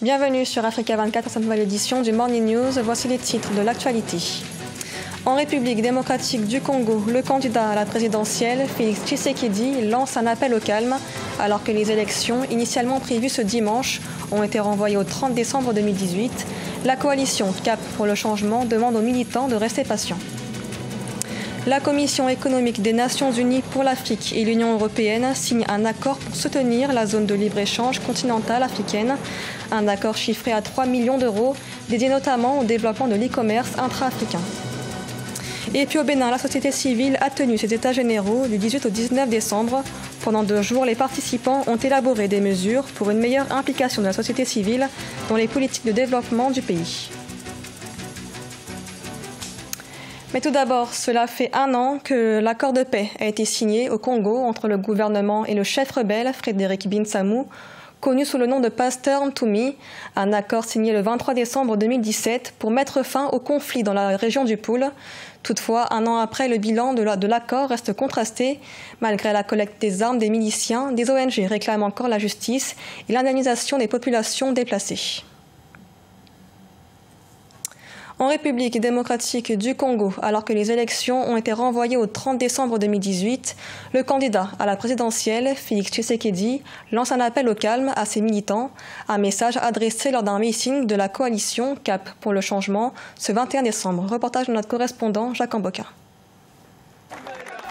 Bienvenue sur Africa 24 à cette nouvelle édition du Morning News. Voici les titres de l'actualité. En République démocratique du Congo, le candidat à la présidentielle, Félix Tshisekedi, lance un appel au calme alors que les élections, initialement prévues ce dimanche, ont été renvoyées au 30 décembre 2018. La coalition Cap pour le changement demande aux militants de rester patients. La Commission économique des Nations Unies pour l'Afrique et l'Union européenne signent un accord pour soutenir la zone de libre-échange continentale africaine. Un accord chiffré à 3 millions d'euros, dédié notamment au développement de l'e-commerce intra-africain. Et puis au Bénin, la société civile a tenu ses états généraux du 18 au 19 décembre. Pendant 2 jours, les participants ont élaboré des mesures pour une meilleure implication de la société civile dans les politiques de développement du pays. Mais tout d'abord, cela fait 1 an que l'accord de paix a été signé au Congo entre le gouvernement et le chef rebelle Frédéric Binsamou, connu sous le nom de Pasteur Ntoumi, un accord signé le 23 décembre 2017 pour mettre fin au conflit dans la région du Poul. Toutefois, 1 an après, le bilan de l'accord reste contrasté. Malgré la collecte des armes des miliciens, des ONG réclament encore la justice et l'indemnisation des populations déplacées. En République démocratique du Congo, alors que les élections ont été renvoyées au 30 décembre 2018, le candidat à la présidentielle, Félix Tshisekedi, lance un appel au calme à ses militants, un message adressé lors d'un meeting de la coalition Cap pour le changement ce 21 décembre. Reportage de notre correspondant Jacques Amboka.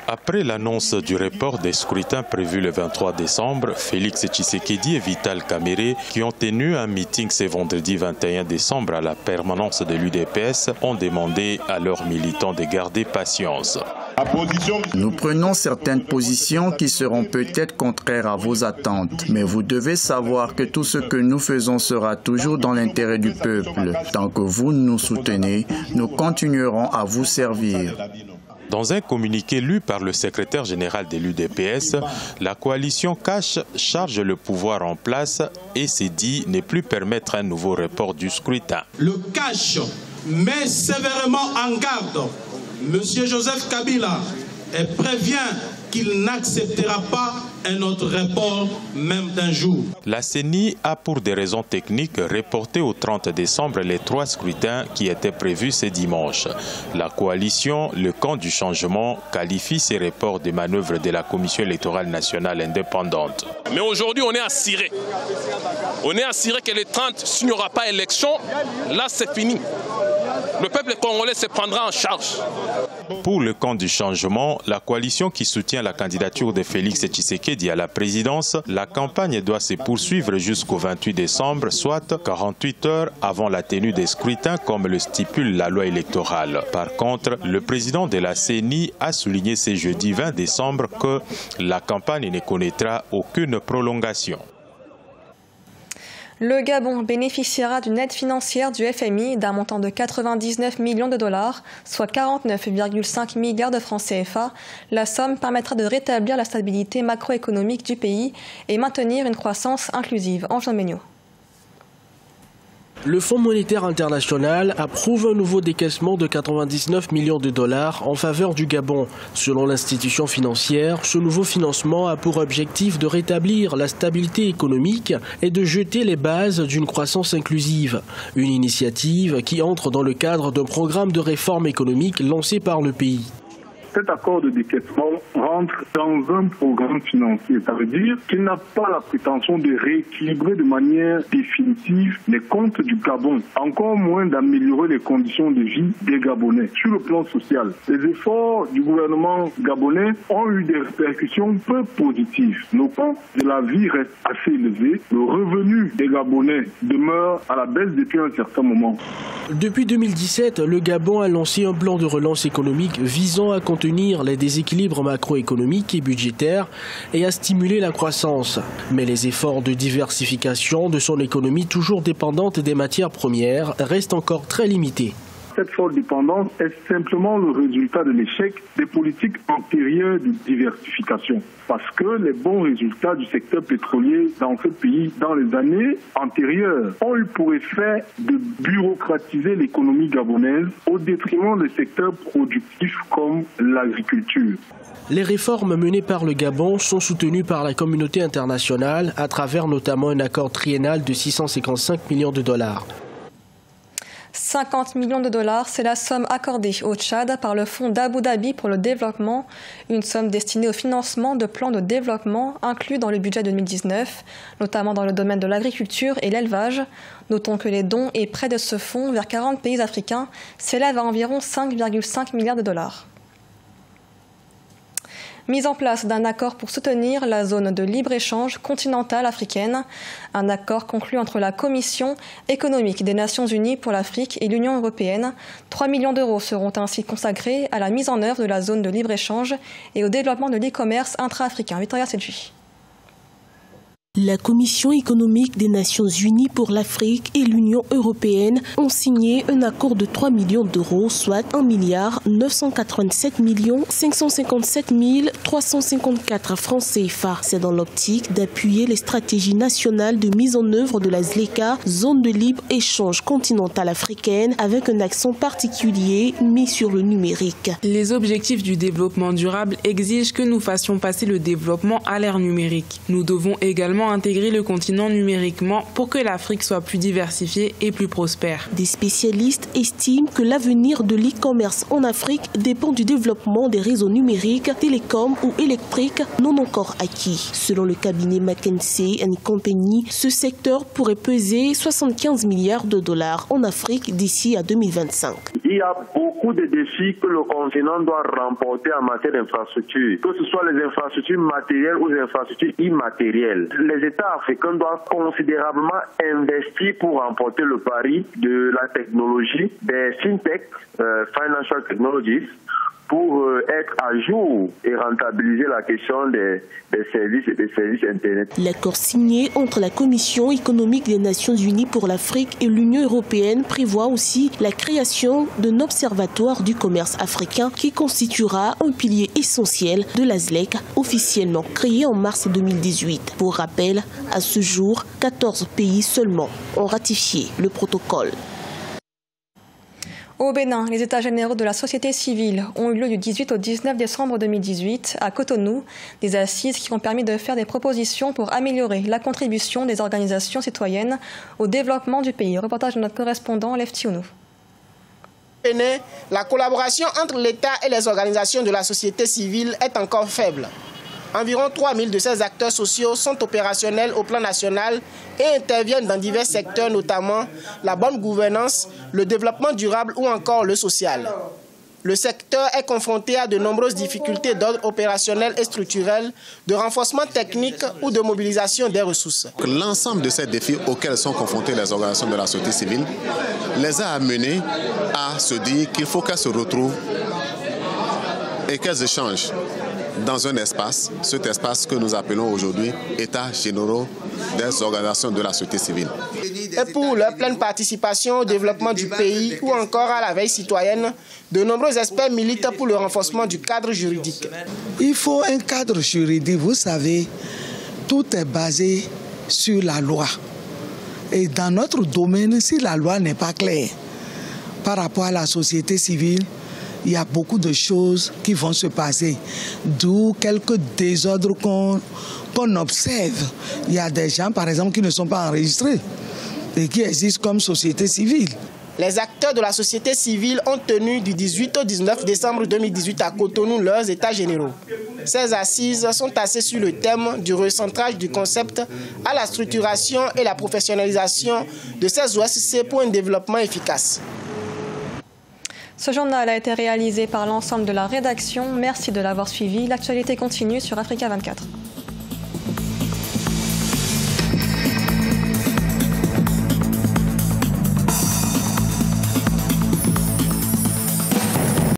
Après l'annonce du report des scrutins prévus le 23 décembre, Félix Tshisekedi et Vital Kamerhe, qui ont tenu un meeting ce vendredi 21 décembre à la permanence de l'UDPS, ont demandé à leurs militants de garder patience. Nous prenons certaines positions qui seront peut-être contraires à vos attentes, mais vous devez savoir que tout ce que nous faisons sera toujours dans l'intérêt du peuple. Tant que vous nous soutenez, nous continuerons à vous servir. Dans un communiqué lu par le secrétaire général de l'UDPS, la coalition Cash charge le pouvoir en place et s'est dit ne plus permettre un nouveau report du scrutin. Le Cash met sévèrement en garde M. Joseph Kabila et prévient qu'il n'acceptera pas un autre report, même d'un jour. La CENI a, pour des raisons techniques, reporté au 30 décembre les 3 scrutins qui étaient prévus ce dimanche. La coalition, le camp du changement, qualifie ces reports de manœuvres de la Commission électorale nationale indépendante. Mais aujourd'hui, on est assuré. On est assuré que les 30, s'il n'y aura pas élection, là c'est fini. Le peuple congolais se prendra en charge. Pour le camp du changement, la coalition qui soutient la candidature de Félix Tshisekedi à la présidence, la campagne doit se poursuivre jusqu'au 28 décembre, soit 48 heures avant la tenue des scrutins comme le stipule la loi électorale. Par contre, le président de la CENI a souligné ce jeudi 20 décembre que la campagne ne connaîtra aucune prolongation. Le Gabon bénéficiera d'une aide financière du FMI d'un montant de 99 millions de dollars, soit 49,5 milliards de francs CFA. La somme permettra de rétablir la stabilité macroéconomique du pays et maintenir une croissance inclusive. Ange Méniot. Le Fonds monétaire international approuve un nouveau décaissement de 99 millions de dollars en faveur du Gabon. Selon l'institution financière, ce nouveau financement a pour objectif de rétablir la stabilité économique et de jeter les bases d'une croissance inclusive. Une initiative qui entre dans le cadre d'un programme de réforme économique lancé par le pays. Cet accord de décaissement rentre dans un programme financier. Ça veut dire qu'il n'a pas la prétention de rééquilibrer de manière définitive les comptes du Gabon, encore moins d'améliorer les conditions de vie des Gabonais. Sur le plan social, les efforts du gouvernement gabonais ont eu des répercussions peu positives. Nos coûts de la vie restent assez élevés. Le revenu des Gabonais demeure à la baisse depuis un certain moment. Depuis 2017, le Gabon a lancé un plan de relance économique visant à contenir les déséquilibres macroéconomiques et budgétaires et à stimuler la croissance. Mais les efforts de diversification de son économie toujours dépendante des matières premières restent encore très limités. cette forte dépendance est simplement le résultat de l'échec des politiques antérieures de diversification. Parce que les bons résultats du secteur pétrolier dans ce pays, dans les années antérieures, ont eu pour effet de bureaucratiser l'économie gabonaise au détriment des secteurs productifs comme l'agriculture. Les réformes menées par le Gabon sont soutenues par la communauté internationale à travers notamment un accord triennal de 655 millions de dollars. 50 millions de dollars, c'est la somme accordée au Tchad par le Fonds d'Abu Dhabi pour le développement, une somme destinée au financement de plans de développement inclus dans le budget 2019, notamment dans le domaine de l'agriculture et l'élevage. Notons que les dons et prêts de ce fonds vers 40 pays africains s'élèvent à environ 5,5 milliards de dollars. Mise en place d'un accord pour soutenir la zone de libre-échange continentale africaine, un accord conclu entre la Commission économique des Nations Unies pour l'Afrique et l'Union européenne. 3 millions d'euros seront ainsi consacrés à la mise en œuvre de la zone de libre-échange et au développement de l'e-commerce intra-africain. Victoria Sedji. La Commission économique des Nations Unies pour l'Afrique et l'Union européenne ont signé un accord de 3 millions d'euros, soit 1,987 557 354 francs CFA. C'est dans l'optique d'appuyer les stratégies nationales de mise en œuvre de la ZLECA, zone de libre-échange continentale africaine, avec un accent particulier mis sur le numérique. Les objectifs du développement durable exigent que nous fassions passer le développement à l'ère numérique. Nous devons également intégrer le continent numériquement pour que l'Afrique soit plus diversifiée et plus prospère. Des spécialistes estiment que l'avenir de l'e-commerce en Afrique dépend du développement des réseaux numériques, télécoms ou électriques non encore acquis. Selon le cabinet McKinsey & Company, ce secteur pourrait peser 75 milliards de dollars en Afrique d'ici à 2025. Il y a beaucoup de défis que le continent doit remporter en matière d'infrastructures, que ce soit les infrastructures matérielles ou les infrastructures immatérielles. Les États africains doivent considérablement investir pour remporter le pari de la technologie, des fintech, financial technologies, pour être à jour et rentabiliser la question des services et des services Internet. L'accord signé entre la Commission économique des Nations Unies pour l'Afrique et l'Union européenne prévoit aussi la création d'un observatoire du commerce africain qui constituera un pilier essentiel de la ZLECA, officiellement créé en mars 2018. Pour rappel, à ce jour, 14 pays seulement ont ratifié le protocole. Au Bénin, les états généraux de la société civile ont eu lieu du 18 au 19 décembre 2018 à Cotonou, des assises qui ont permis de faire des propositions pour améliorer la contribution des organisations citoyennes au développement du pays. Reportage de notre correspondant Lev Tionou. La collaboration entre l'État et les organisations de la société civile est encore faible. Environ 3000 de ces acteurs sociaux sont opérationnels au plan national et interviennent dans divers secteurs, notamment la bonne gouvernance, le développement durable ou encore le social. Le secteur est confronté à de nombreuses difficultés d'ordre opérationnel et structurel, de renforcement technique ou de mobilisation des ressources. L'ensemble de ces défis auxquels sont confrontées les organisations de la société civile les a amenés à se dire qu'il faut qu'elles se retrouvent et qu'elles échangent dans un espace, cet espace que nous appelons aujourd'hui États généraux des organisations de la société civile. Et pour leur pleine participation au développement du pays ou encore à la veille citoyenne, de nombreux experts militent pour le renforcement du cadre juridique. Il faut un cadre juridique, vous savez, tout est basé sur la loi. Et dans notre domaine, si la loi n'est pas claire par rapport à la société civile, il y a beaucoup de choses qui vont se passer, d'où quelques désordres qu'on observe. Il y a des gens, par exemple, qui ne sont pas enregistrés et qui existent comme société civile. Les acteurs de la société civile ont tenu du 18 au 19 décembre 2018 à Cotonou leurs états généraux. Ces assises sont axées sur le thème du recentrage du concept à la structuration et la professionnalisation de ces OSC pour un développement efficace. Ce journal a été réalisé par l'ensemble de la rédaction. Merci de l'avoir suivi. L'actualité continue sur Africa 24.